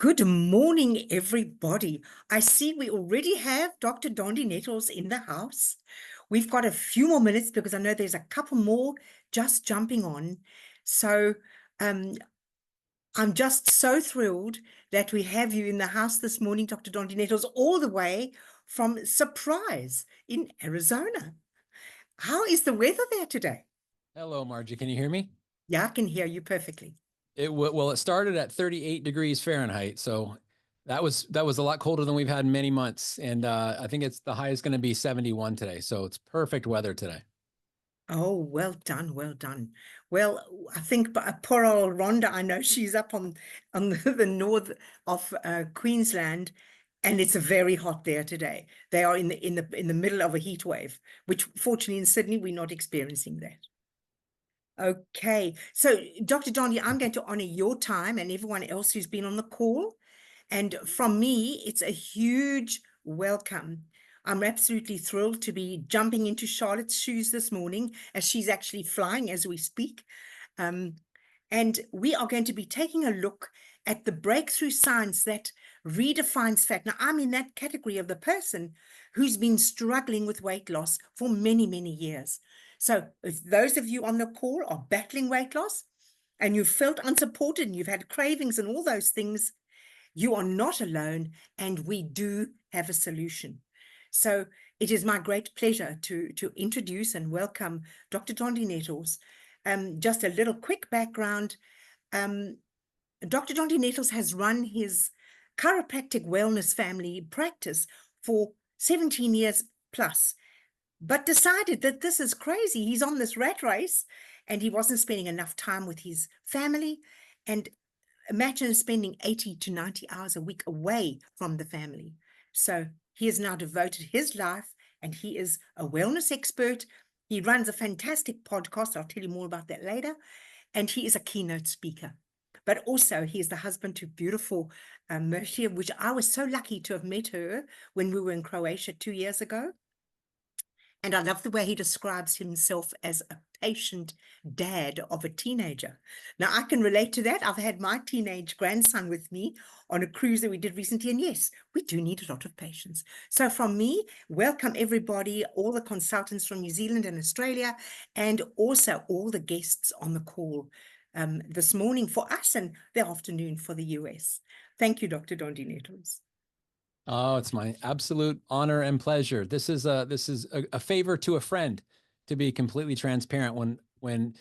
Good morning, everybody. I see we already have Dr. Dondee Nettles in the house. We've got a few more minutes because I know there's a couple more just jumping on. So um, I'm just so thrilled that we have you in the house this morning, Dr. Dondee Nettles, all the way from Surprise in Arizona. How is the weather there today? Hello, Margie. Can you hear me? Yeah, I can hear you perfectly. It started at 38 degrees Fahrenheit, so that was a lot colder than we've had in many months, and I think the high is going to be 71 today, so it's perfect weather today. Oh, well done, well done. Well, I think poor old Rhonda, I know she's up on the north of Queensland, and it's very hot there today. They are in the middle of a heat wave, which fortunately in Sydney we're not experiencing that. Okay, so Dr. Dondee, I'm going to honor your time and everyone else who's been on the call. And from me, it's a huge welcome. I'm absolutely thrilled to be jumping into Charlotte's shoes this morning as she's actually flying as we speak. And we are going to be taking a look at the breakthrough science that redefines fat. Now, I'm in that category of the person who's been struggling with weight loss for many, many years. So if those of you on the call are battling weight loss and you've felt unsupported and you've had cravings and all those things, you are not alone, and we do have a solution. So it is my great pleasure to introduce and welcome Dr. Dondee Nettles. Just a little quick background. Dr. Dondee Nettles has run his chiropractic wellness family practice for 17 years plus, but decided that this is crazy. He's on this rat race and he wasn't spending enough time with his family. And imagine spending 80 to 90 hours a week away from the family. So he has now devoted his life, and he is a wellness expert. He runs a fantastic podcast. I'll tell you more about that later. And he is a keynote speaker. But also, he is the husband to beautiful Mirtia, which I was so lucky to have met her when we were in Croatia 2 years ago. And I love the way he describes himself as a patient dad of a teenager. Now, I can relate to that. I've had my teenage grandson with me on a cruise that we did recently. And yes, we do need a lot of patience. So from me, welcome everybody, all the consultants from New Zealand and Australia, and also all the guests on the call this morning for us and the afternoon for the US. Thank you, Dr. Dondee Nettles. Oh, it's my absolute honor and pleasure. This is a favor to a friend, to be completely transparent. When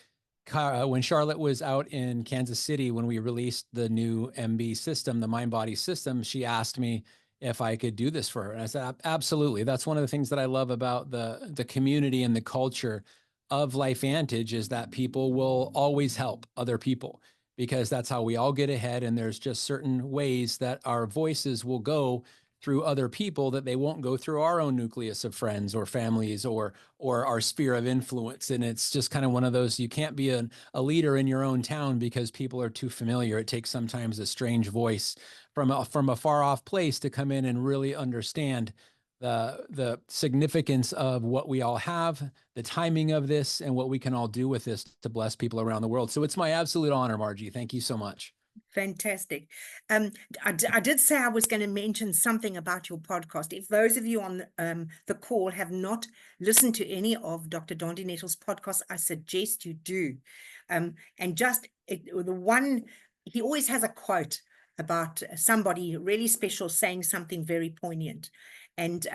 Charlotte was out in Kansas City, when we released the new MB system, the mind body system, she asked me if I could do this for her. And I said, absolutely. That's one of the things that I love about the community and the culture of LifeVantage, is that people will always help other people, because that's how we all get ahead. And there's just certain ways that our voices will go through other people that they won't go through our own nucleus of friends or families or our sphere of influence. And it's just kind of one of those, you can't be a leader in your own town because people are too familiar. It takes sometimes a strange voice from a far off place to come in and really understand the significance of what we all have, the timing of this, and what we can all do with this to bless people around the world. So it's my absolute honor, Margie. Thank you so much. Fantastic. I did say I was going to mention something about your podcast. If those of you on the call have not listened to any of Dr. Dondee Nettles' podcasts, I suggest you do. And just he always has a quote about somebody really special saying something very poignant. And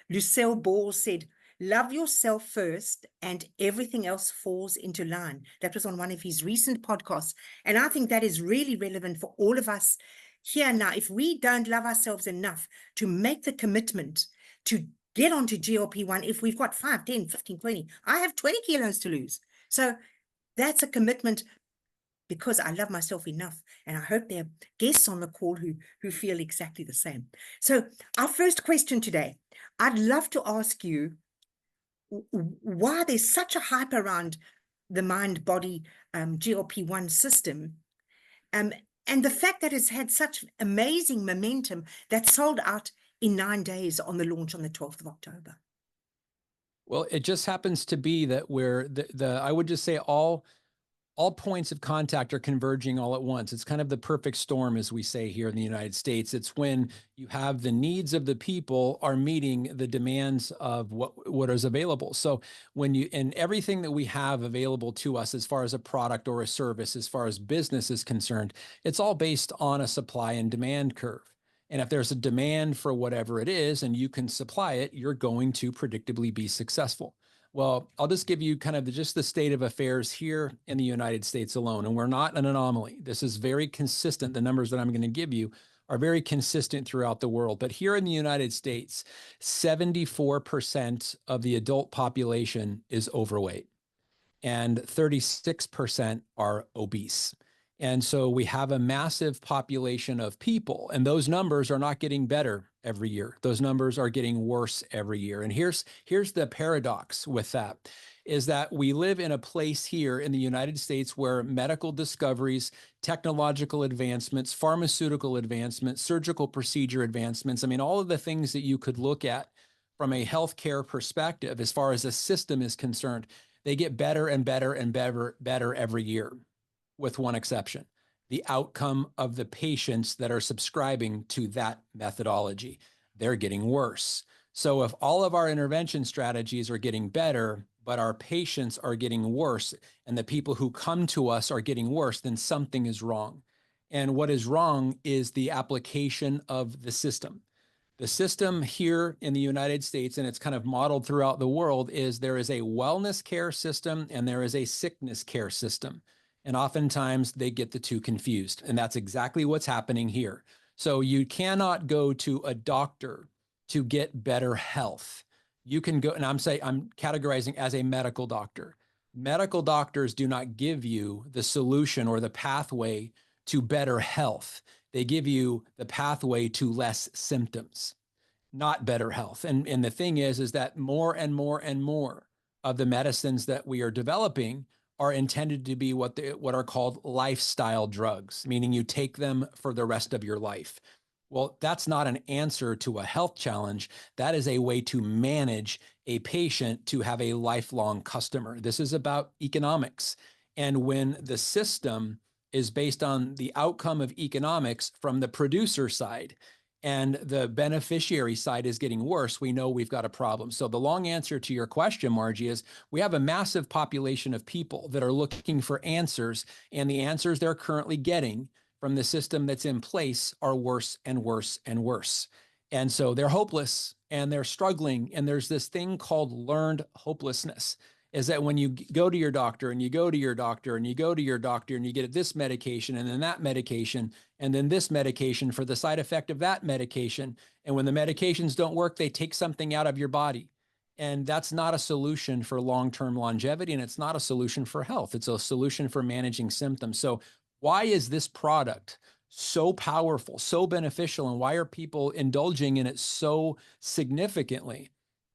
Lucille Ball said, "Love yourself first and everything else falls into line." That was on one of his recent podcasts. And I think that is really relevant for all of us here now. If we don't love ourselves enough to make the commitment to get onto GLP-1, if we've got 5, 10, 15, 20, I have 20 kilos to lose. So that's a commitment, because I love myself enough. And I hope there are guests on the call who feel exactly the same. So our first question today, I'd love to ask you why there's such a hype around the mind-body GLP-1 system, and the fact that it's had such amazing momentum that sold out in 9 days on the launch on the 12th of October. Well, it just happens to be that we're I would just say all all points of contact are converging all at once. It's kind of the perfect storm, as we say here in the United States. It's when you have the needs of the people are meeting the demands of what is available. So when you, and everything that we have available to us as far as a product or a service, as far as business is concerned, it's all based on a supply and demand curve. And if there's a demand for whatever it is and you can supply it, you're going to predictably be successful. Well, I'll just give you kind of just the state of affairs here in the United States alone. And we're not an anomaly. This is very consistent. The numbers that I'm going to give you are very consistent throughout the world. But here in the United States, 74% of the adult population is overweight and 36% are obese. And so we have a massive population of people, and those numbers are not getting better every year. Those numbers are getting worse every year. And here's the paradox with that, is that we live in a place here in the United States where medical discoveries, technological advancements, pharmaceutical advancements, surgical procedure advancements, I mean, all of the things that you could look at from a healthcare perspective, as far as a system is concerned, they get better and better and better every year, with one exception: the outcome of the patients that are subscribing to that methodology. They're getting worse. So if all of our intervention strategies are getting better, but our patients are getting worse, and the people who come to us are getting worse, then something is wrong. And what is wrong is the application of the system. The system here in the United States, and it's kind of modeled throughout the world, is there is a wellness care system and there is a sickness care system. And oftentimes they get the two confused. And that's exactly what's happening here. So you cannot go to a doctor to get better health. You can go, and I'm categorizing as a medical doctor. Medical doctors do not give you the solution or the pathway to better health. They give you the pathway to less symptoms, not better health. And the thing is that more and more and more of the medicines that we are developing are intended to be what are called lifestyle drugs, meaning you take them for the rest of your life. Well, that's not an answer to a health challenge. That is a way to manage a patient to have a lifelong customer. This is about economics. And when the system is based on the outcome of economics from the producer side, and the beneficiary side is getting worse, we know we've got a problem. So the long answer to your question, Margie, is we have a massive population of people that are looking for answers, and the answers they're currently getting from the system that's in place are worse and worse and worse. And so they're hopeless and they're struggling. And there's this thing called learned hopelessness, is that when you go to your doctor and you go to your doctor and you go to your doctor and you get this medication and then that medication and then this medication for the side effect of that medication. And when the medications don't work, they take something out of your body. And that's not a solution for long-term longevity. And it's not a solution for health. It's a solution for managing symptoms. So why is this product so powerful, so beneficial? And why are people indulging in it so significantly?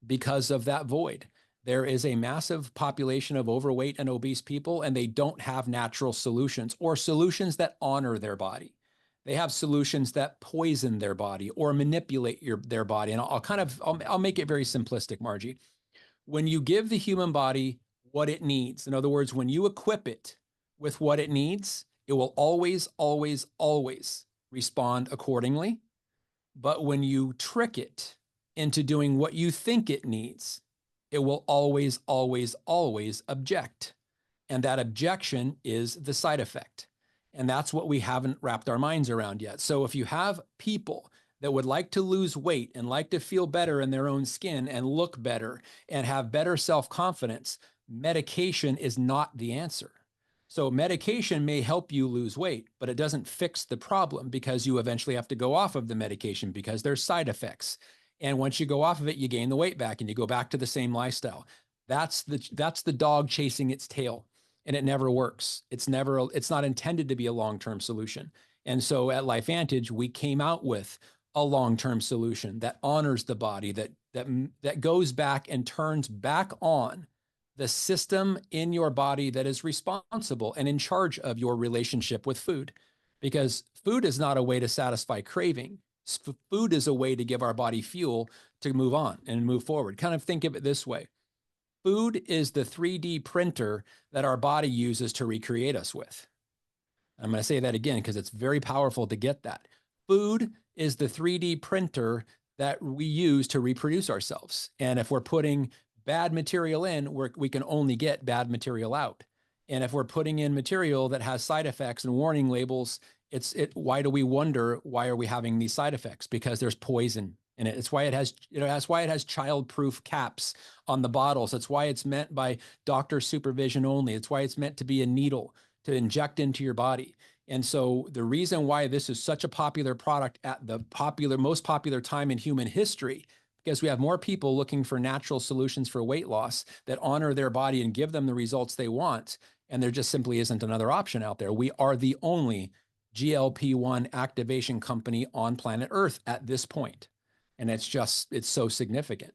Because of that void. There is a massive population of overweight and obese people, and they don't have natural solutions or solutions that honor their body. They have solutions that poison their body or manipulate their body. And I'll make it very simplistic, Margie. When you give the human body what it needs, in other words, when you equip it with what it needs, it will always, always, always respond accordingly. But when you trick it into doing what you think it needs, it will always, always, always object. And that objection is the side effect. And that's what we haven't wrapped our minds around yet. So if you have people that would like to lose weight and like to feel better in their own skin and look better and have better self-confidence, medication is not the answer. So medication may help you lose weight, but it doesn't fix the problem, because you eventually have to go off of the medication because there's side effects. And once you go off of it, you gain the weight back and you go back to the same lifestyle. That's the dog chasing its tail, and it never works. It's not intended to be a long-term solution. And so at LifeVantage, we came out with a long-term solution that honors the body, that goes back and turns back on the system in your body that is responsible and in charge of your relationship with food. Because food is not a way to satisfy craving. Food is a way to give our body fuel to move on and move forward. Kind of think of it this way. Food is the 3D printer that our body uses to recreate us with. I'm going to say that again because it's very powerful to get that. Food is the 3D printer that we use to reproduce ourselves. And if we're putting bad material in, we can only get bad material out. And if we're putting in material that has side effects and warning labels, why do we wonder, why are we having these side effects? Because there's poison in it. It's why it has, that's why it has child-proof caps on the bottles. That's why it's meant by doctor supervision only. It's why it's meant to be a needle to inject into your body. And so the reason why this is such a popular product at the most popular time in human history, because we have more people looking for natural solutions for weight loss that honor their body and give them the results they want. And there just simply isn't another option out there. We are the only GLP-1 activation company on planet Earth at this point. And it's so significant.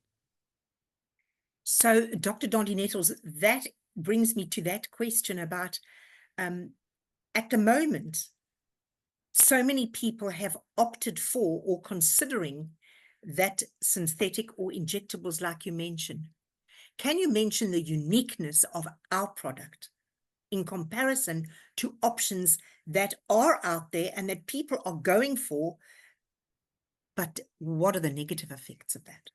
So, Dr. Dondee Nettles, that brings me to that question about at the moment, so many people have opted for or considering that synthetic or injectables like you mentioned. Can you mention the uniqueness of our product in comparison to options that are out there and that people are going for, but what are the negative effects of that?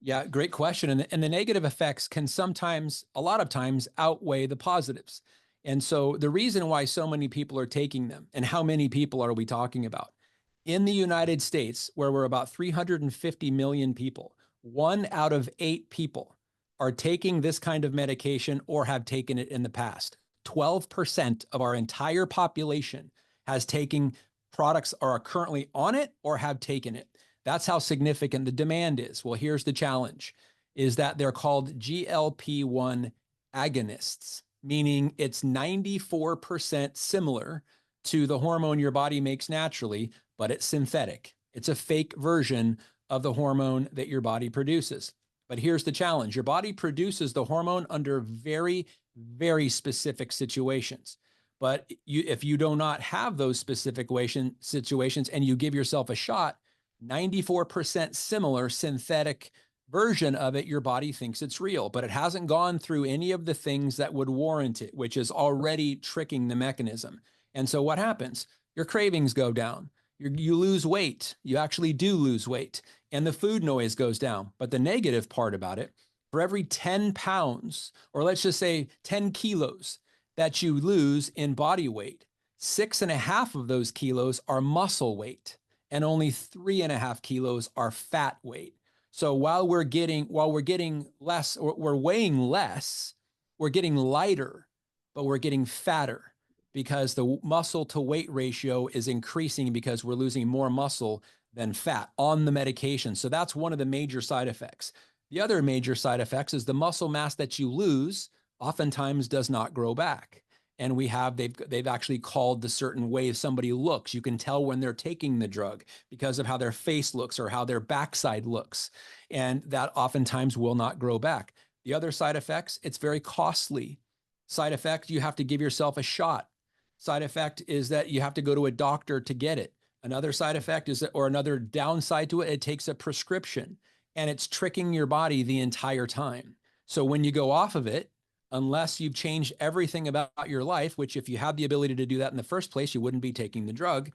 Yeah, great question. And the negative effects can sometimes, a lot of times, outweigh the positives. And so the reason why so many people are taking them, and how many people are we talking about? In the United States, where we're about 350 million people, 1 out of 8 people are taking this kind of medication or have taken it in the past. 12% of our entire population has taken products or are currently on it or have taken it. That's how significant the demand is. Well, here's the challenge, is that they're called GLP-1 agonists, meaning it's 94% similar to the hormone your body makes naturally, but it's synthetic. It's a fake version of the hormone that your body produces. But here's the challenge. Your body produces the hormone under very, very specific situations. But if you do not have those specific situations and you give yourself a shot, 94% similar synthetic version of it, your body thinks it's real, but it hasn't gone through any of the things that would warrant it, which is already tricking the mechanism. And so what happens? Your cravings go down. You lose weight. You actually do lose weight. And the food noise goes down. But the negative part about it, for every 10 pounds, or let's just say 10 kilos that you lose in body weight, 6.5 of those kilos are muscle weight, and only 3.5 kilos are fat weight. So while we're getting less, or we're weighing less, we're getting lighter, but we're getting fatter because the muscle to weight ratio is increasing because we're losing more muscle than fat on the medication. So that's one of the major side effects. The other major side effects is the muscle mass that you lose oftentimes does not grow back. And they've actually called the certain way somebody looks. You can tell when they're taking the drug because of how their face looks or how their backside looks. And that oftentimes will not grow back. The other side effects, it's very costly. Side effect, you have to give yourself a shot. Side effect is that you have to go to a doctor to get it. Another side effect is that, or another downside to it, it takes a prescription and it's tricking your body the entire time. So when you go off of it, unless you've changed everything about your life, which if you had the ability to do that in the first place, you wouldn't be taking the drug,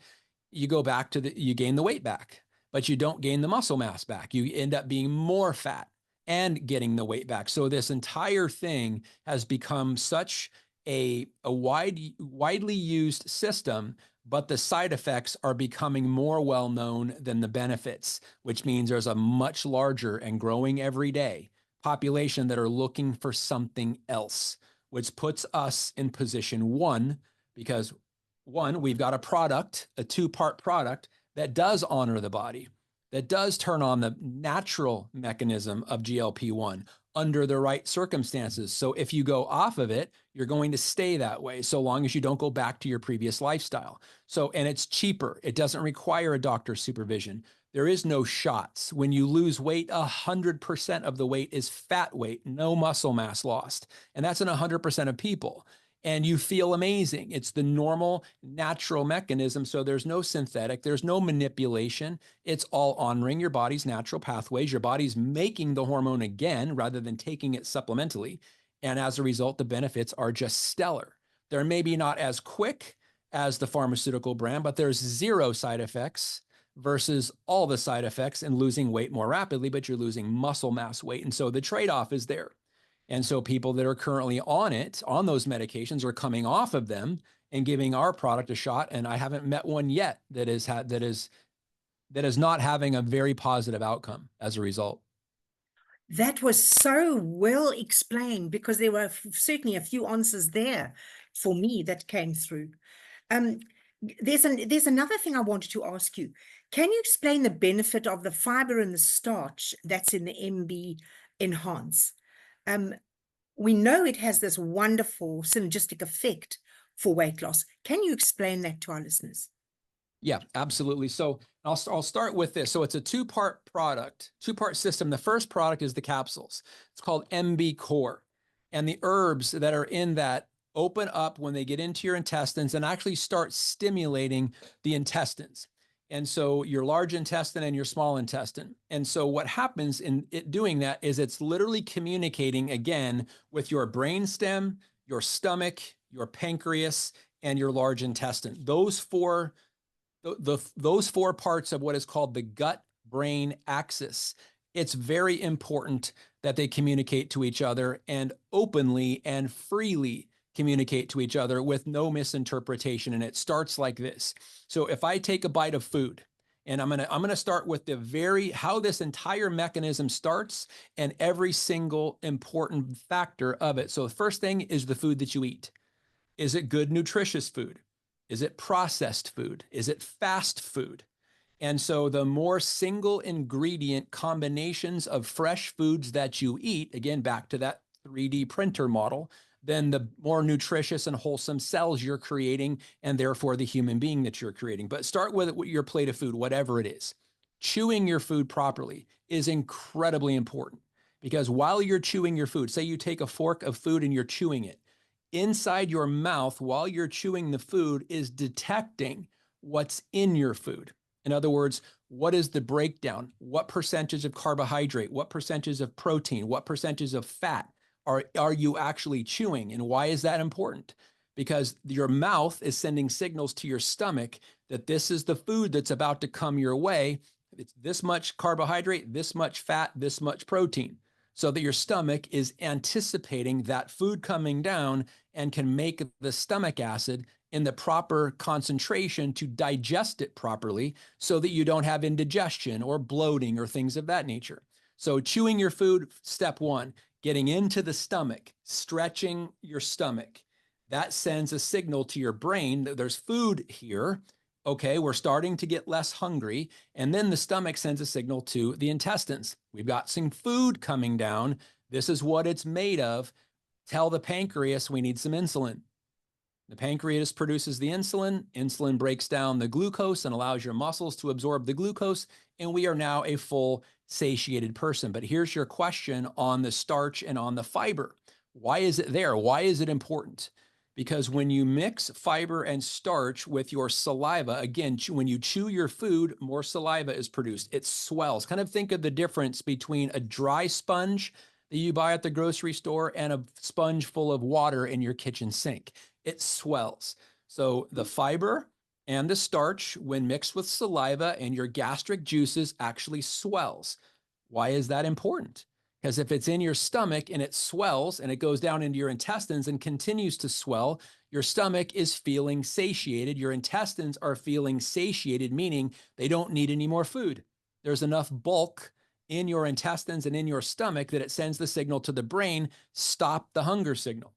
you go back to you gain the weight back, but you don't gain the muscle mass back. You end up being more fat and getting the weight back. So this entire thing has become such a widely used system, but the side effects are becoming more well-known than the benefits, which means there's a much larger and growing every day population that are looking for something else, which puts us in position 1, because 1, we've got a product, a 2-part product that does honor the body, that does turn on the natural mechanism of GLP-1 under the right circumstances. So if you go off of it, you're going to stay that way so long as you don't go back to your previous lifestyle. So, and it's cheaper. It doesn't require a doctor's supervision. There is no shots. When you lose weight, 100% of the weight is fat weight, no muscle mass lost. And that's in 100% of people. and you feel amazing. It's the normal, natural mechanism. So there's no synthetic, there's no manipulation. It's all honoring your body's natural pathways. Your body's making the hormone again rather than taking it supplementally. And as a result, the benefits are just stellar. They're maybe not as quick as the pharmaceutical brand, but there's zero side effects versus all the side effects and losing weight more rapidly, but you're losing muscle mass weight. And so the trade-off is there. And so people that are currently on it, on those medications, are coming off of them and giving our product a shot. And I haven't met one yet that is not having a very positive outcome as a result. That was so well explained, because there were certainly a few answers there for me that came through. Um, there's another thing I wanted to ask you. Can you explain the benefit of the fiber and the starch that's in the MB Enhance? We know it has this wonderful synergistic effect for weight loss. Can you explain that to our listeners? Yeah, absolutely. So I'll start with this. So it's a two-part product, two-part system. The first product is the capsules. It's called MB Core. And the herbs that are in that open up when they get into your intestines and actually start stimulating the intestines. And so your large intestine and your small intestine. And so what happens in it doing that is it's literally communicating again with your brainstem, your stomach, your pancreas, and your large intestine. Those four parts of what is called the gut-brain axis. It's very important that they communicate to each other and openly and freely communicate to each other with no misinterpretation. And it starts like this. So if I take a bite of food, and I'm gonna start with how this entire mechanism starts and every single important factor of it. So the first thing is the food that you eat. Is it good, nutritious food? Is it processed food? Is it fast food? And so the more single ingredient combinations of fresh foods that you eat, again, back to that 3D printer model, then the more nutritious and wholesome cells you're creating, and therefore the human being that you're creating. But start with your plate of food, whatever it is. Chewing your food properly is incredibly important, because while you're chewing your food, say you take a fork of food and you're chewing it, inside your mouth while you're chewing the food is detecting what's in your food. In other words, what is the breakdown? What percentage of carbohydrate? What percentage of protein? What percentage of fat are you actually chewing? And why is that important? Because your mouth is sending signals to your stomach that this is the food that's about to come your way. It's this much carbohydrate, this much fat, this much protein, so that your stomach is anticipating that food coming down and can make the stomach acid in the proper concentration to digest it properly, so that you don't have indigestion or bloating or things of that nature. So chewing your food, step one, getting into the stomach, stretching your stomach. That sends a signal to your brain that there's food here. Okay, we're starting to get less hungry. And then the stomach sends a signal to the intestines. We've got some food coming down. This is what it's made of. Tell the pancreas we need some insulin. The pancreas produces the insulin. Insulin breaks down the glucose and allows your muscles to absorb the glucose. And we are now a full satiated person. But here's your question on the starch and on the fiber. Why is it there? Why is it important? Because when you mix fiber and starch with your saliva, again, when you chew your food, more saliva is produced. It swells. Kind of think of the difference between a dry sponge that you buy at the grocery store and a sponge full of water in your kitchen sink. It swells. So the fiber and the starch, when mixed with saliva and your gastric juices, actually swells. Why is that important? Because if it's in your stomach and it swells and it goes down into your intestines and continues to swell, your stomach is feeling satiated. Your intestines are feeling satiated, meaning they don't need any more food. There's enough bulk in your intestines and in your stomach that it sends the signal to the brain, stop the hunger signal.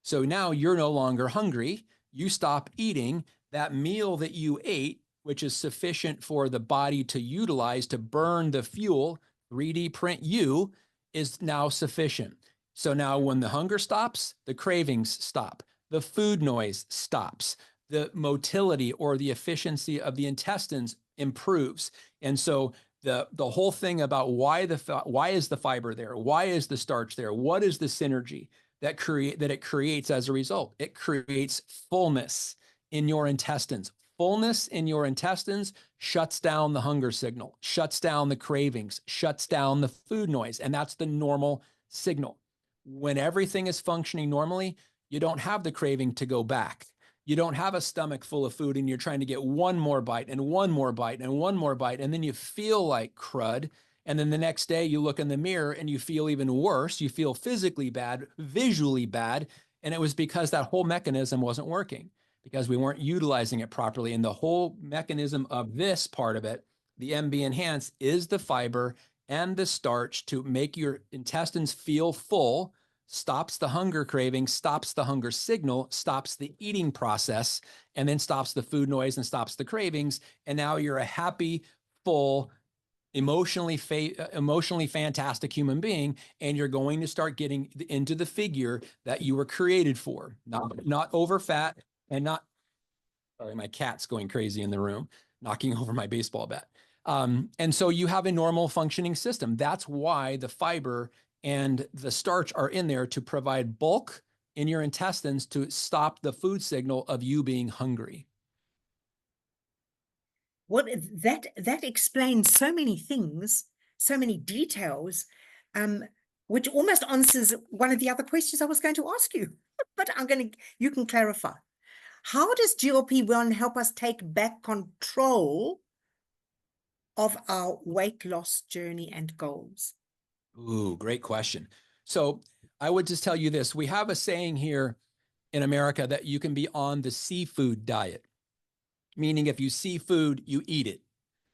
So now you're no longer hungry. You stop eating. That meal that you ate, which is sufficient for the body to utilize to burn the fuel, 3D print you, is now sufficient. So now when the hunger stops, the cravings stop. The food noise stops. The motility or the efficiency of the intestines improves. And so the whole thing about why is the fiber there? Why is the starch there? What is the synergy? that it creates as a result. It creates fullness in your intestines. Fullness in your intestines shuts down the hunger signal, shuts down the cravings, shuts down the food noise. And that's the normal signal. When everything is functioning normally, you don't have the craving to go back. You don't have a stomach full of food and you're trying to get one more bite and one more bite and one more bite. And then you feel like crud. And then the next day you look in the mirror and you feel even worse. You feel physically bad, visually bad. And it was because that whole mechanism wasn't working, because we weren't utilizing it properly. And the whole mechanism of this part of it, the MB Enhance, is the fiber and the starch to make your intestines feel full, stops the hunger craving, stops the hunger signal, stops the eating process, and then stops the food noise and stops the cravings. And now you're a happy, full, emotionally fantastic human being, and you're going to start getting into the figure that you were created for, not over fat and not, sorry, my cat's going crazy in the room, knocking over my baseball bat. And so you have a normal functioning system. That's why the fiber and the starch are in there, to provide bulk in your intestines to stop the food signal of you being hungry. Well, that explains so many things, so many details, which almost answers one of the other questions I was going to ask you. But you can clarify. How does GLP-1 help us take back control of our weight loss journey and goals? Ooh, great question. So I would just tell you this. We have a saying here in America that you can be on the seafood diet, meaning if you see food, you eat it.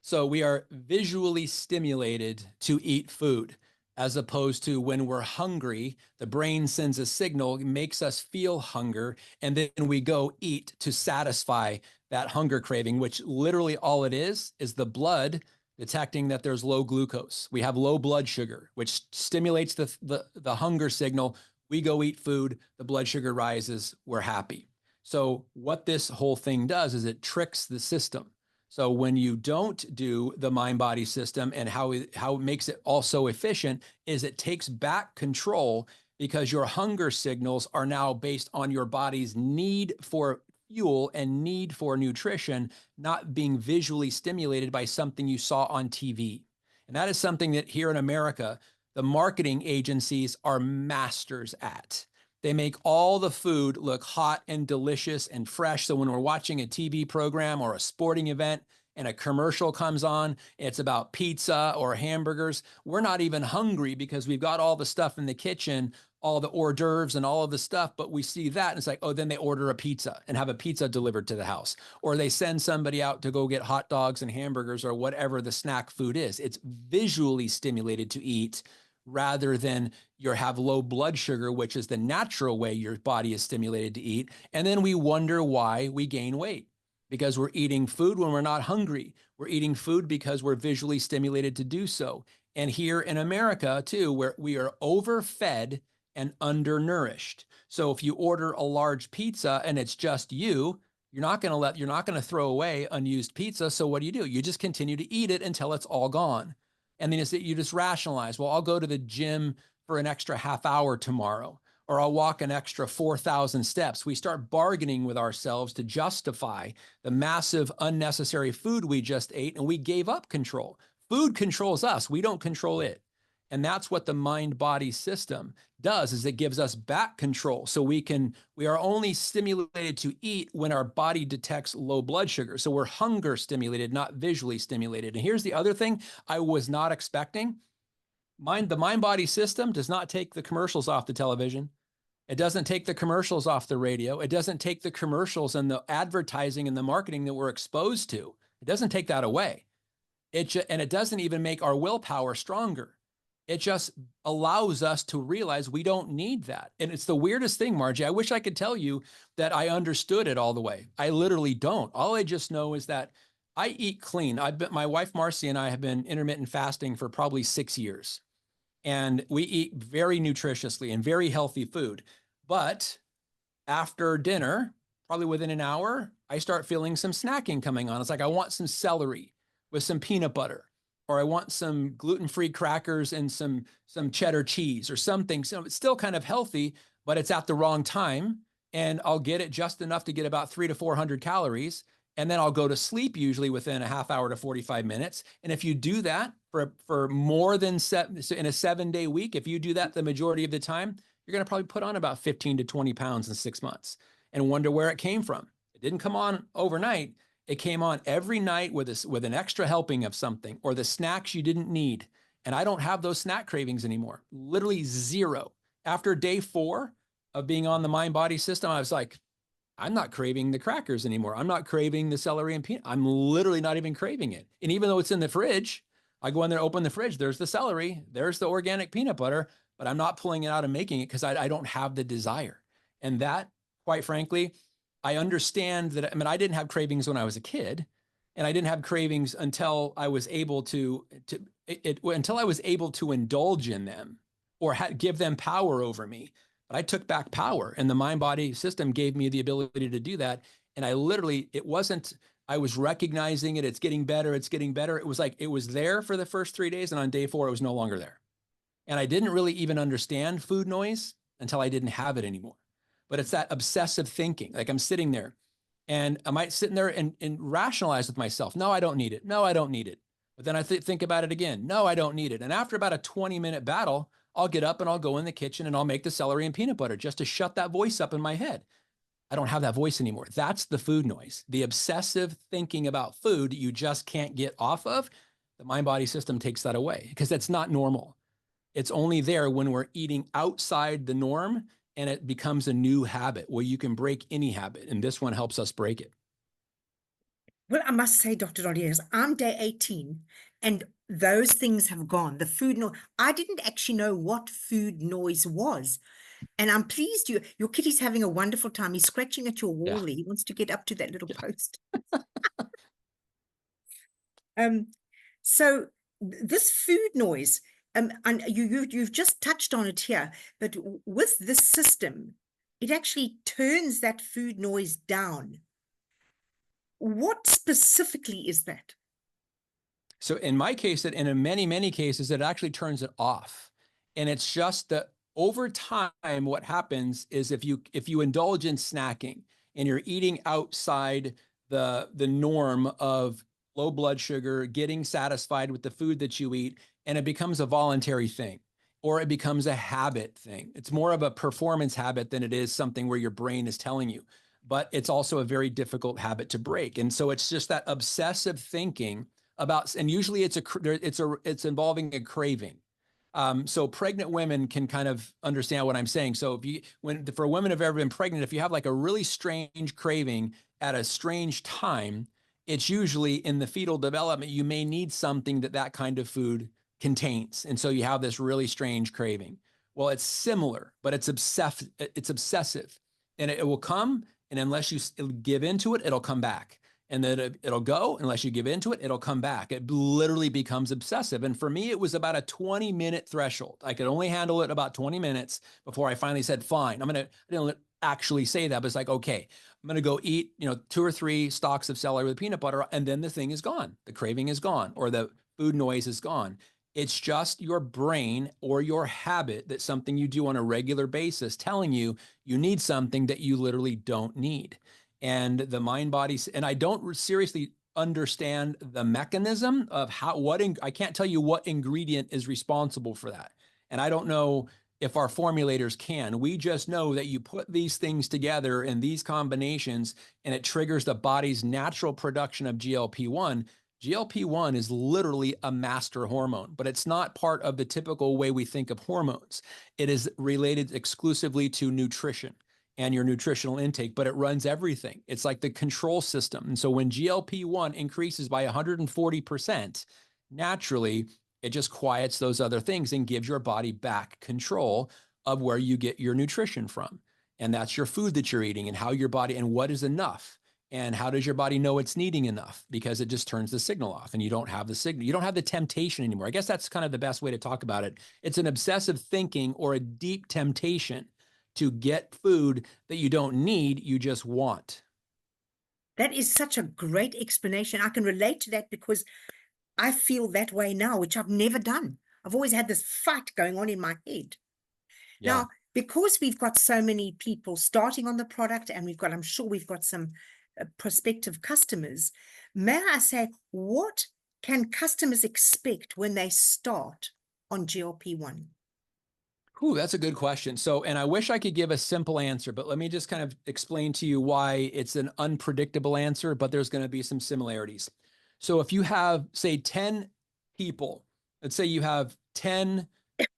So we are visually stimulated to eat food, as opposed to when we're hungry, the brain sends a signal, makes us feel hunger, and then we go eat to satisfy that hunger craving, which literally all it is the blood detecting that there's low glucose. We have low blood sugar, which stimulates the hunger signal. We go eat food, the blood sugar rises, we're happy. So what this whole thing does is it tricks the system. So when you don't do the mind-body system, and how it makes it also efficient is it takes back control, because your hunger signals are now based on your body's need for fuel and need for nutrition, not being visually stimulated by something you saw on TV. And that is something that here in America, the marketing agencies are masters at. They make all the food look hot and delicious and fresh. So when we're watching a TV program or a sporting event and a commercial comes on, it's about pizza or hamburgers, we're not even hungry because we've got all the stuff in the kitchen, all the hors d'oeuvres and all of the stuff, but we see that and it's like, oh, then they order a pizza and have a pizza delivered to the house. Or they send somebody out to go get hot dogs and hamburgers or whatever the snack food is. It's visually stimulated to eat, rather than you have low blood sugar, which is the natural way your body is stimulated to eat. And then we wonder why we gain weight, because we're eating food when we're not hungry. We're eating food because we're visually stimulated to do so. And here in America too, where we are overfed and undernourished. So if you order a large pizza and it's just you're not going to throw away unused pizza. So what do? You just continue to eat it until it's all gone. And then you just rationalize, well, I'll go to the gym for an extra half hour tomorrow, or I'll walk an extra 4,000 steps. We start bargaining with ourselves to justify the massive unnecessary food we just ate, and we gave up control. Food controls us. We don't control it. And that's what the mind-body system does, is it gives us back control. So we are only stimulated to eat when our body detects low blood sugar. So we're hunger stimulated, not visually stimulated. And here's the other thing I was not expecting. The mind-body system does not take the commercials off the television. It doesn't take the commercials off the radio. It doesn't take the commercials and the advertising and the marketing that we're exposed to. It doesn't take that away. And it doesn't even make our willpower stronger. It just allows us to realize we don't need that. And it's the weirdest thing, Margie. I wish I could tell you that I understood it all the way. I literally don't. All I just know is that I eat clean. My wife, Marcy, and I have been intermittent fasting for probably 6 years. And we eat very nutritiously and very healthy food. But after dinner, probably within an hour, I start feeling some snacking coming on. It's like I want some celery with some peanut butter, or I want some gluten-free crackers and some cheddar cheese or something. So it's still kind of healthy, but it's at the wrong time. And I'll get it just enough to get about 300 to 400 calories. And then I'll go to sleep usually within a half hour to 45 minutes. And if you do that for more than in a 7-day week, if you do that the majority of the time, you're going to probably put on about 15 to 20 pounds in 6 months and wonder where it came from. It didn't come on overnight. It came on every night with an extra helping of something or the snacks you didn't need. And I don't have those snack cravings anymore. Literally zero. After day 4 of being on the mind body system, I was like, I'm not craving the crackers anymore. I'm not craving the celery and peanut. I'm literally not even craving it. And even though it's in the fridge, I go in there, open the fridge, there's the celery, there's the organic peanut butter, but I'm not pulling it out and making it because I don't have the desire. And that, quite frankly, I understand that. I mean, I didn't have cravings when I was a kid, and I didn't have cravings until I was able until I was able to indulge in them or give them power over me. But I took back power, and the mind body system gave me the ability to do that. And I literally, I was recognizing it. It's getting better. It's getting better. It was like, it was there for the first 3 days. And on day 4, it was no longer there. And I didn't really even understand food noise until I didn't have it anymore. But it's that obsessive thinking. Like I'm sitting there and I might sit in there and rationalize with myself. No, I don't need it. No, I don't need it. But then I think about it again. No, I don't need it. And after about a 20-minute battle, I'll get up and I'll go in the kitchen and I'll make the celery and peanut butter just to shut that voice up in my head. I don't have that voice anymore. That's the food noise, the obsessive thinking about food you just can't get off of. The mind body system takes that away because that's not normal. It's only there when we're eating outside the norm and it becomes a new habit where you can break any habit. And this one helps us break it. Well, I must say, Dr. Dondee, I'm day 18 and those things have gone. The food noise, I didn't actually know what food noise was. And I'm pleased your kitty's having a wonderful time. He's scratching at your Yeah. wall. He wants to get up to that little Yeah. post. So this food noise, and you've just touched on it here, but with this system, it actually turns that food noise down. What specifically is that? So in my case, and in many, many cases, it actually turns it off. And it's just that over time, what happens is if you indulge in snacking and you're eating outside the norm of low blood sugar, getting satisfied with the food that you eat, and it becomes a voluntary thing, or it becomes a habit thing. It's more of a performance habit than it is something where your brain is telling you. But it's also a very difficult habit to break. And so it's just that obsessive thinking about, and usually it's involving a craving. So pregnant women can kind of understand what I'm saying. So for women who've ever been pregnant, if you have like a really strange craving at a strange time, it's usually in the fetal development, you may need something that kind of food contains. And so you have this really strange craving. Well, it's similar, but it's obsessive, and it will come. And unless you give into it, it'll come back. And then it'll go. Unless you give into it, it'll come back. It literally becomes obsessive. And for me, it was about a 20-minute threshold. I could only handle it about 20 minutes before I finally said, fine, I didn't actually say that, but it's like, okay, I'm going to go eat, 2 or 3 stalks of celery with peanut butter. And then the thing is gone. The craving is gone, or the food noise is gone. It's just your brain or your habit, that something you do on a regular basis telling you need something that you literally don't need. And the mind body, and I don't seriously understand the mechanism of I can't tell you what ingredient is responsible for that. And I don't know if our formulators can. We just know that you put these things together in these combinations and it triggers the body's natural production of GLP-1. GLP-1 is literally a master hormone, but it's not part of the typical way we think of hormones. It is related exclusively to nutrition and your nutritional intake, but it runs everything. It's like the control system. And so when GLP-1 increases by 140%, naturally, it just quiets those other things and gives your body back control of where you get your nutrition from. And that's your food that you're eating and how your body, and what is enough. And how does your body know it's needing enough? Because it just turns the signal off and you don't have the signal. You don't have the temptation anymore. I guess that's kind of the best way to talk about it. It's an obsessive thinking or a deep temptation to get food that you don't need, you just want. That is such a great explanation. I can relate to that because I feel that way now, which I've never done. I've always had this fight going on in my head. Yeah. Now, because we've got so many people starting on the product, and I'm sure we've got some prospective customers, may I say, what can customers expect when they start on GLP-1? Ooh, that's a good question. So, and I wish I could give a simple answer, but let me just kind of explain to you why it's an unpredictable answer, but there's going to be some similarities. So if you have, say, 10 people, let's say you have 10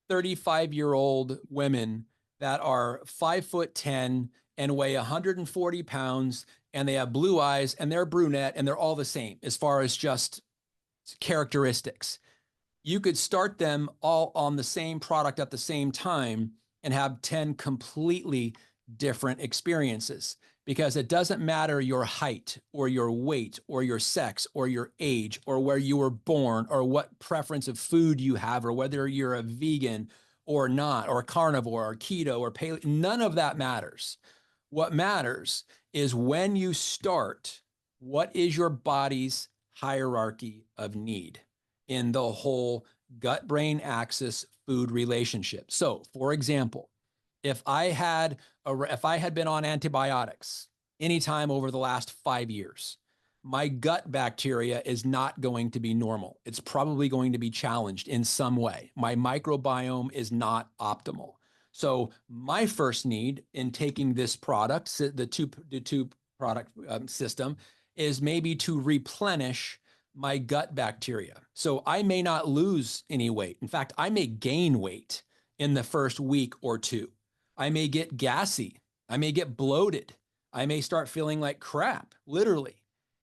35-year-old women that are 5'10" and weigh 140 pounds, and they have blue eyes and they're brunette and they're all the same as far as just characteristics. You could start them all on the same product at the same time and have 10 completely different experiences, because it doesn't matter your height or your weight or your sex or your age or where you were born or what preference of food you have or whether you're a vegan or not, or carnivore or keto or paleo. None of that matters. What matters is when you start, what is your body's hierarchy of need in the whole gut-brain axis food relationship. So, for example, if I had been on antibiotics anytime over the last 5 years, my gut bacteria is not going to be normal. It's probably going to be challenged in some way. My microbiome is not optimal. So my first need in taking this product, the two product system, is maybe to replenish my gut bacteria. So I may not lose any weight. In fact, I may gain weight in the first week or two. I may get gassy. I may get bloated. I may start feeling like crap, literally.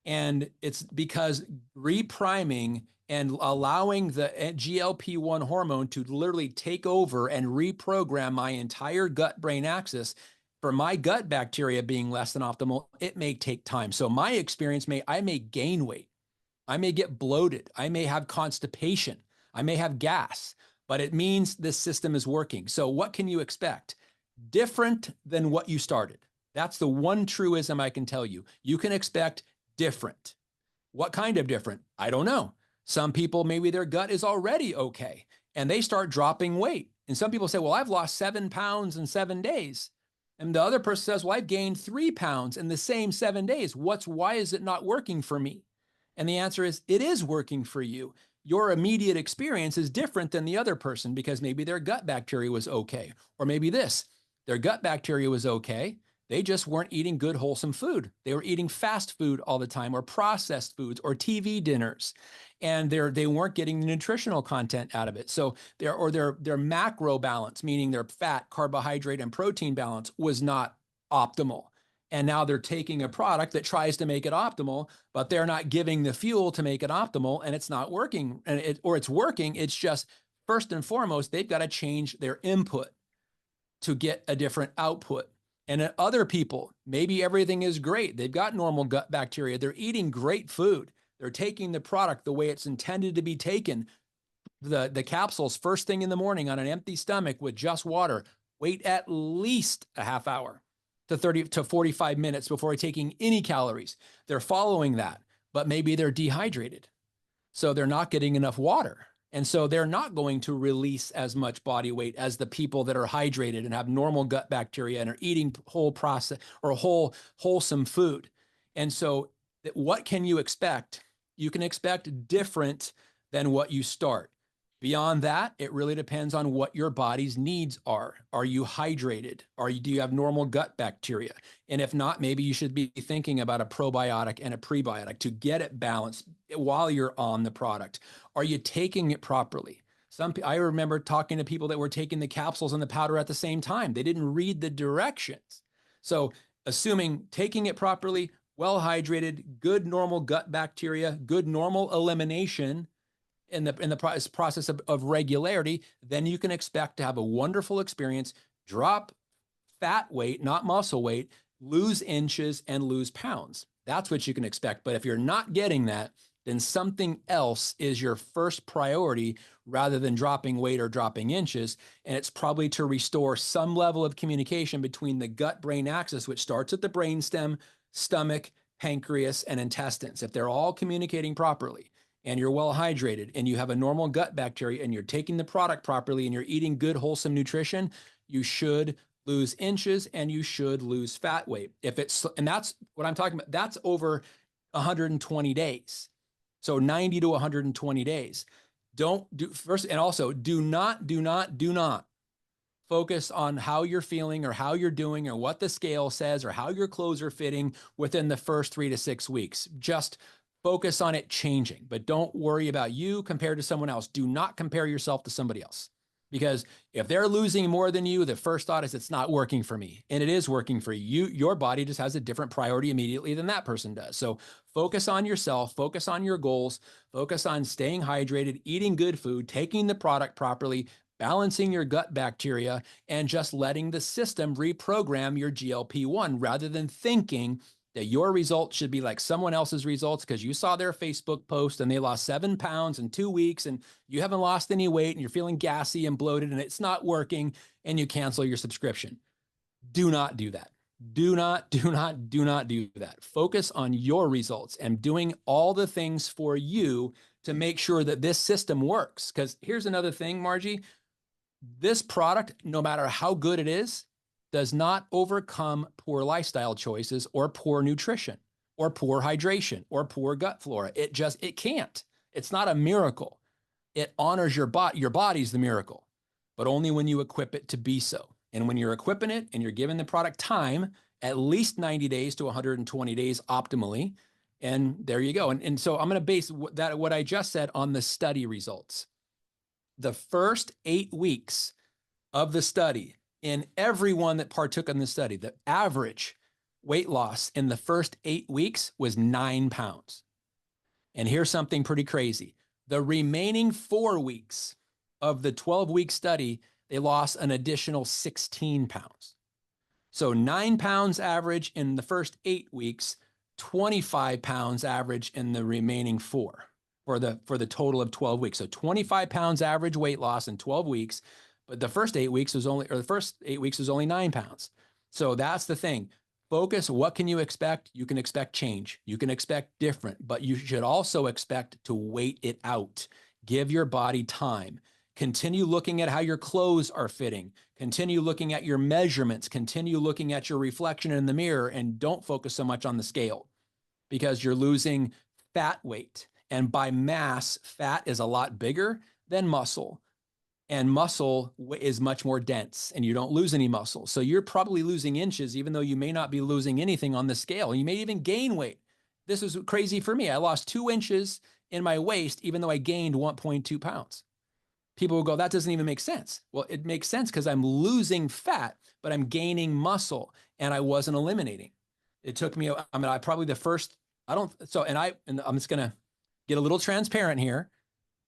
And it's because repriming and allowing the GLP-1 hormone to literally take over and reprogram my entire gut-brain axis, for my gut bacteria being less than optimal, it may take time. So my experience I may gain weight. I may get bloated. I may have constipation. I may have gas, but it means this system is working. So what can you expect? Different than what you started. That's the one truism I can tell you. You can expect different. What kind of different? I don't know. Some people, maybe their gut is already okay and they start dropping weight. And some people say, well, I've lost 7 pounds in 7 days. And the other person says, well, I've gained 3 pounds in the same 7 days. Why is it not working for me? And the answer is, it is working for you. Your immediate experience is different than the other person because maybe their gut bacteria was okay. Or maybe their gut bacteria was okay. They just weren't eating good, wholesome food. They were eating fast food all the time, or processed foods, or TV dinners. And they weren't getting the nutritional content out of it. So their macro balance, meaning their fat, carbohydrate, and protein balance, was not optimal. And now they're taking a product that tries to make it optimal, but they're not giving the fuel to make it optimal, and it's not working. Or it's working. It's just, first and foremost, they've got to change their input to get a different output. And in other people, maybe everything is great. They've got normal gut bacteria. They're eating great food. They're taking the product the way it's intended to be taken. The capsules first thing in the morning on an empty stomach with just water. Wait at least a half hour to 30 to 45 minutes before taking any calories. They're following that, but maybe they're dehydrated. So they're not getting enough water. And so they're not going to release as much body weight as the people that are hydrated and have normal gut bacteria and are eating whole process or wholesome food. And so what can you expect? You can expect different than what you start. Beyond that, it really depends on what your body's needs are. Are you hydrated? Do you have normal gut bacteria? And if not, maybe you should be thinking about a probiotic and a prebiotic to get it balanced while you're on the product. Are you taking it properly? I remember talking to people that were taking the capsules and the powder at the same time. They didn't read the directions. So assuming taking it properly, well hydrated, good normal gut bacteria, good normal elimination, in the process of regularity, then you can expect to have a wonderful experience, drop fat weight, not muscle weight, lose inches, and lose pounds. That's what you can expect. But if you're not getting that, then something else is your first priority rather than dropping weight or dropping inches. And it's probably to restore some level of communication between the gut-brain axis, which starts at the brainstem, stomach, pancreas, and intestines. If they're all communicating properly, and you're well hydrated, and you have a normal gut bacteria, and you're taking the product properly, and you're eating good, wholesome nutrition, you should lose inches, and you should lose fat weight. And that's what I'm talking about. That's over 120 days. So 90 to 120 days. Don't do first. And also do not focus on how you're feeling or how you're doing or what the scale says or how your clothes are fitting within the first 3 to 6 weeks. Just focus on it changing, but don't worry about you compared to someone else. Do not compare yourself to somebody else, because if they're losing more than you, the first thought is it's not working for me, and it is working for you. Your body just has a different priority immediately than that person does. So focus on yourself, focus on your goals, focus on staying hydrated, eating good food, taking the product properly, balancing your gut bacteria, and just letting the system reprogram your GLP-1 rather than thinking that your results should be like someone else's results because you saw their Facebook post and they lost 7 pounds in 2 weeks and you haven't lost any weight and you're feeling gassy and bloated and it's not working and you cancel your subscription. Do not do that. Do not do that. Focus on your results and doing all the things for you to make sure that this system works. Because here's another thing, Margie. This product, no matter how good it is, does not overcome poor lifestyle choices or poor nutrition or poor hydration or poor gut flora. It can't. It's not a miracle. It honors your body. Your body's the miracle, but only when you equip it to be so. And when you're equipping it and you're giving the product time, at least 90 days to 120 days optimally, and there you go. And so I'm going to base what I just said on the study results. The first 8 weeks of the study, in everyone that partook in the study, the average weight loss in the first 8 weeks was 9 pounds. And here's something pretty crazy. The remaining 4 weeks of the 12-week study, they lost an additional 16 pounds. So 9 pounds average in the first 8 weeks, 25 pounds average in the remaining 4 for the total of 12 weeks. So 25 pounds average weight loss in 12 weeks, but the first 8 weeks was only 9 pounds. So that's the thing. Focus. What can you expect? You can expect change. You can expect different, but you should also expect to wait it out. Give your body time. Continue looking at how your clothes are fitting. Continue looking at your measurements. Continue looking at your reflection in the mirror, and don't focus so much on the scale because you're losing fat weight. And by mass, fat is a lot bigger than muscle. And muscle is much more dense and you don't lose any muscle. So you're probably losing inches, even though you may not be losing anything on the scale. You may even gain weight. This was crazy for me. I lost 2 inches in my waist, even though I gained 1.2 pounds. People will go, that doesn't even make sense. Well, it makes sense because I'm losing fat, but I'm gaining muscle and I wasn't eliminating. It took me, I probably the first, I'm just going to get a little transparent here.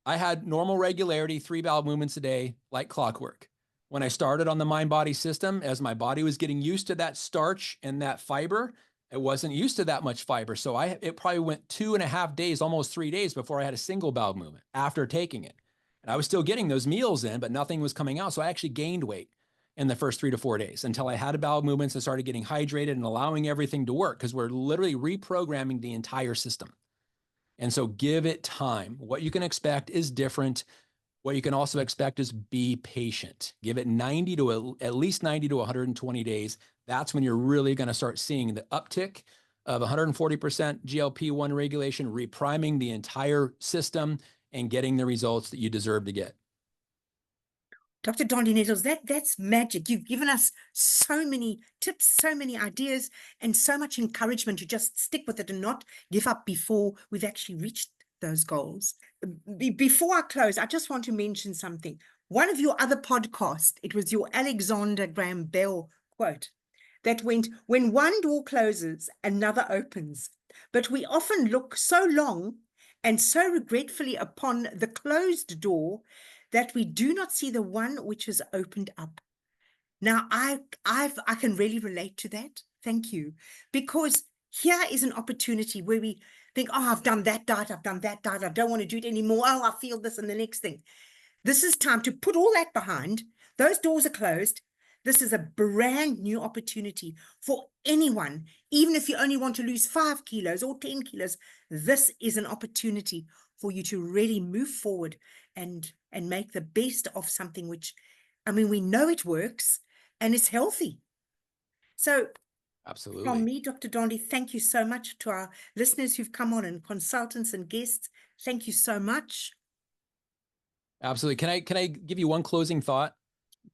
I had normal regularity, 3 bowel movements a day, like clockwork. When I started on the mind-body system, as my body was getting used to that starch and that fiber, it wasn't used to that much fiber. So it probably went 2.5 days, almost 3 days before I had a single bowel movement after taking it. And I was still getting those meals in, but nothing was coming out. So I actually gained weight in the first 3 to 4 days until I had bowel movements and started getting hydrated and allowing everything to work because we're literally reprogramming the entire system. And so give it time. What you can expect is different. What you can also expect is be patient. Give it at least 90 to 120 days. That's when you're really going to start seeing the uptick of 140% GLP-1 regulation, repriming the entire system and getting the results that you deserve to get. Dr. Dondee Nettles, that's magic. You've given us so many tips, so many ideas, and so much encouragement to just stick with it and not give up before we've actually reached those goals. Before I close, I just want to mention something. One of your other podcasts, it was your Alexander Graham Bell quote that went, when one door closes, another opens. But we often look so long and so regretfully upon the closed door that we do not see the one which is opened up. Now, I can really relate to that. Thank you. Because here is an opportunity where we think, oh, I've done that diet, I don't want to do it anymore. Oh, I feel this and the next thing. This is time to put all that behind. Those doors are closed. This is a brand new opportunity for anyone, even if you only want to lose 5 kilos or 10 kilos. This is an opportunity for you to really move forward and make the best of something which, I mean, we know it works, and it's healthy. So from Absolutely. me, Dr. Dondee, thank you so much to our listeners who've come on, and consultants and guests. Thank you so much. Absolutely. Can I give you one closing thought?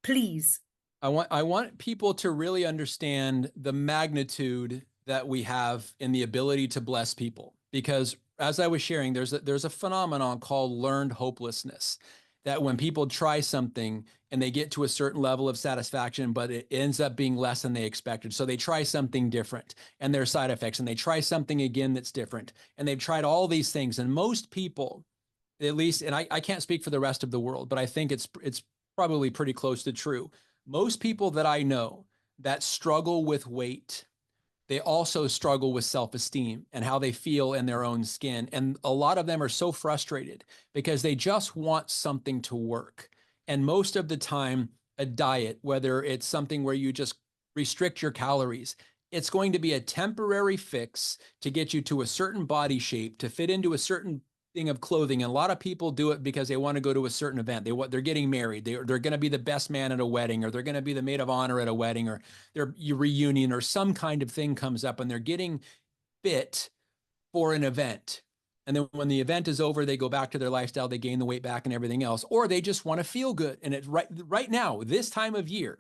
Please. I want people to really understand the magnitude that we have in the ability to bless people, because as I was sharing, there's a phenomenon called learned hopelessness, that when people try something and they get to a certain level of satisfaction, but it ends up being less than they expected. So they try something different and there are side effects, and they try something again that's different. And they've tried all these things. And most people, at least, and I can't speak for the rest of the world, but I think it's probably pretty close to true. Most people that I know that struggle with weight, they also struggle with self-esteem and how they feel in their own skin. And a lot of them are so frustrated because they just want something to work. And most of the time, a diet, whether it's something where you just restrict your calories, it's going to be a temporary fix to get you to a certain body shape, to fit into a certain thing of clothing. And a lot of people do it because they want to go to a certain event. They're getting married. They're going to be the best man at a wedding, or they're going to be the maid of honor at a wedding, or their reunion, or some kind of thing comes up and they're getting fit for an event. And then when the event is over, they go back to their lifestyle, they gain the weight back and everything else, or they just want to feel good. And it's right now, this time of year,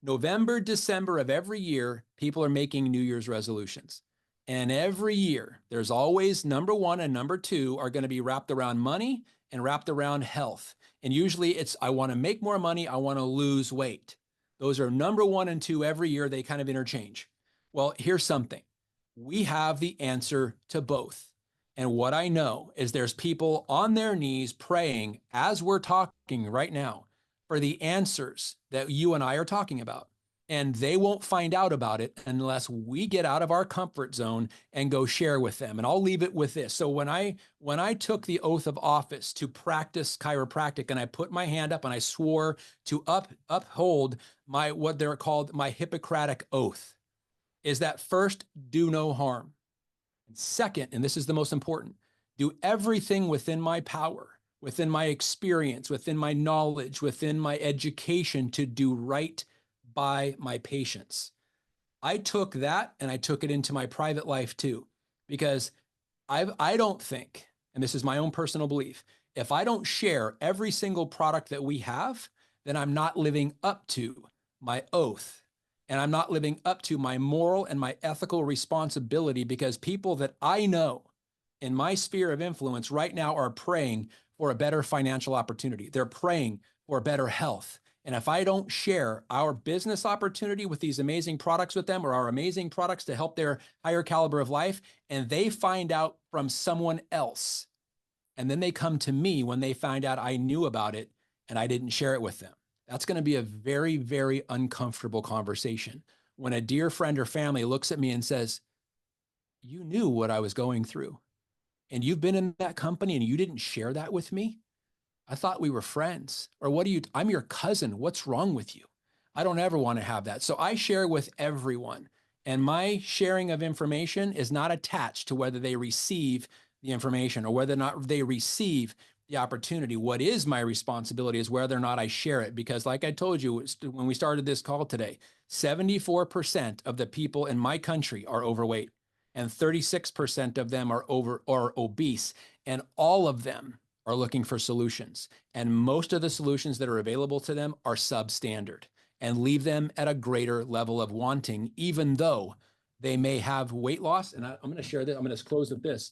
November, December of every year, people are making New Year's resolutions. And every year, there's always number one and number two are going to be wrapped around money and wrapped around health. And usually it's, I want to make more money, I want to lose weight. Those are number one and two every year. They kind of interchange. Well, here's something. We have the answer to both. And what I know is there's people on their knees praying as we're talking right now for the answers that you and I are talking about. And they won't find out about it unless we get out of our comfort zone and go share with them. And I'll leave it with this. So when I took the oath of office to practice chiropractic, and I put my hand up and I swore to uphold my, what they're called, my Hippocratic oath, is that first, do no harm. And second, and this is the most important, do everything within my power, within my experience, within my knowledge, within my education to do right by my patients. I took that and I took it into my private life too, because I don't think, and this is my own personal belief, if I don't share every single product that we have, then I'm not living up to my oath. And I'm not living up to my moral and my ethical responsibility, because people that I know in my sphere of influence right now are praying for a better financial opportunity. They're praying for better health. And if I don't share our business opportunity with these amazing products with them, or our amazing products to help their higher caliber of life, and they find out from someone else, and then they come to me when they find out I knew about it and I didn't share it with them, that's going to be a very, very uncomfortable conversation. When a dear friend or family looks at me and says, you knew what I was going through, and you've been in that company and you didn't share that with me. I thought we were friends. Or what are you, I'm your cousin. What's wrong with you? I don't ever want to have that. So I share with everyone. And my sharing of information is not attached to whether they receive the information or whether or not they receive the opportunity. What is my responsibility is whether or not I share it. Because like I told you when we started this call today, 74% of the people in my country are overweight, and 36% of them are obese, and all of them are looking for solutions. And most of the solutions that are available to them are substandard and leave them at a greater level of wanting, even though they may have weight loss. And I'm going to share this. I'm going to close with this.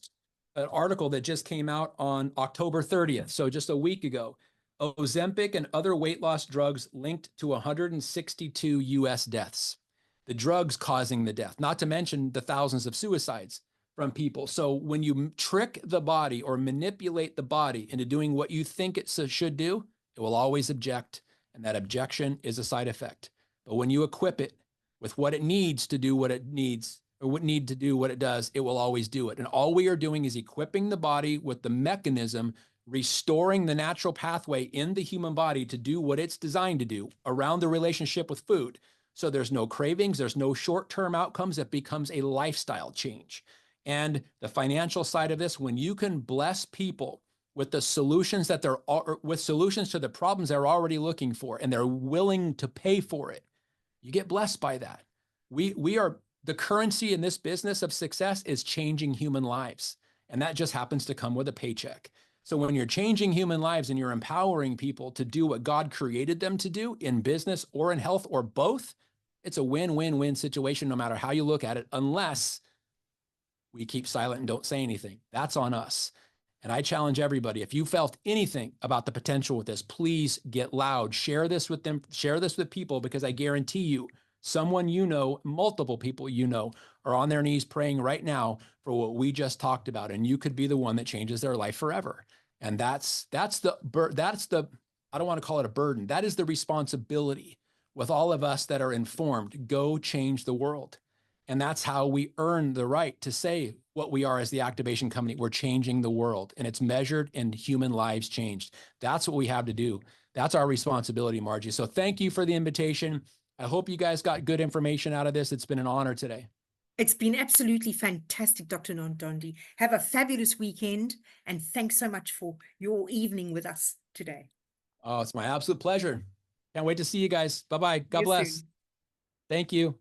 An article that just came out on October 30th, so just a week ago. Ozempic and other weight loss drugs linked to 162 US deaths. The drugs causing the death, not to mention the thousands of suicides from people. So when you trick the body or manipulate the body into doing what you think it should do, it will always object. And that objection is a side effect. But when you equip it with what it needs to do what it needs, or what need to do what it does, it will always do it. And all we are doing is equipping the body with the mechanism, restoring the natural pathway in the human body to do what it's designed to do around the relationship with food. So there's no cravings, there's no short-term outcomes. It becomes a lifestyle change. And the financial side of this, when you can bless people with the solutions that with solutions to the problems they're already looking for, and they're willing to pay for it, You get blessed by that. We are the currency in this business of success is changing human lives. And that just happens to come with a paycheck. So when you're changing human lives and you're empowering people to do what God created them to do in business or in health or both, it's a win-win-win situation no matter how you look at it, unless we keep silent and don't say anything. That's on us. And I challenge everybody, if you felt anything about the potential with this, please get loud. Share this with them. Share this with people, because I guarantee you, someone you know, multiple people you know, are on their knees praying right now for what we just talked about. And you could be the one that changes their life forever. And that's the, I don't want to call it a burden. That is the responsibility with all of us that are informed. Go change the world. And that's how we earn the right to say what we are as the activation company. We're changing the world, and it's measured in human lives changed. That's what we have to do. That's our responsibility, Margie. So thank you for the invitation. I hope you guys got good information out of this. It's been an honor today. It's been absolutely fantastic, Dr. Dondee. Have a fabulous weekend, and thanks so much for your evening with us today. Oh, it's my absolute pleasure. Can't wait to see you guys. Bye-bye. God See you bless. soon. Thank you.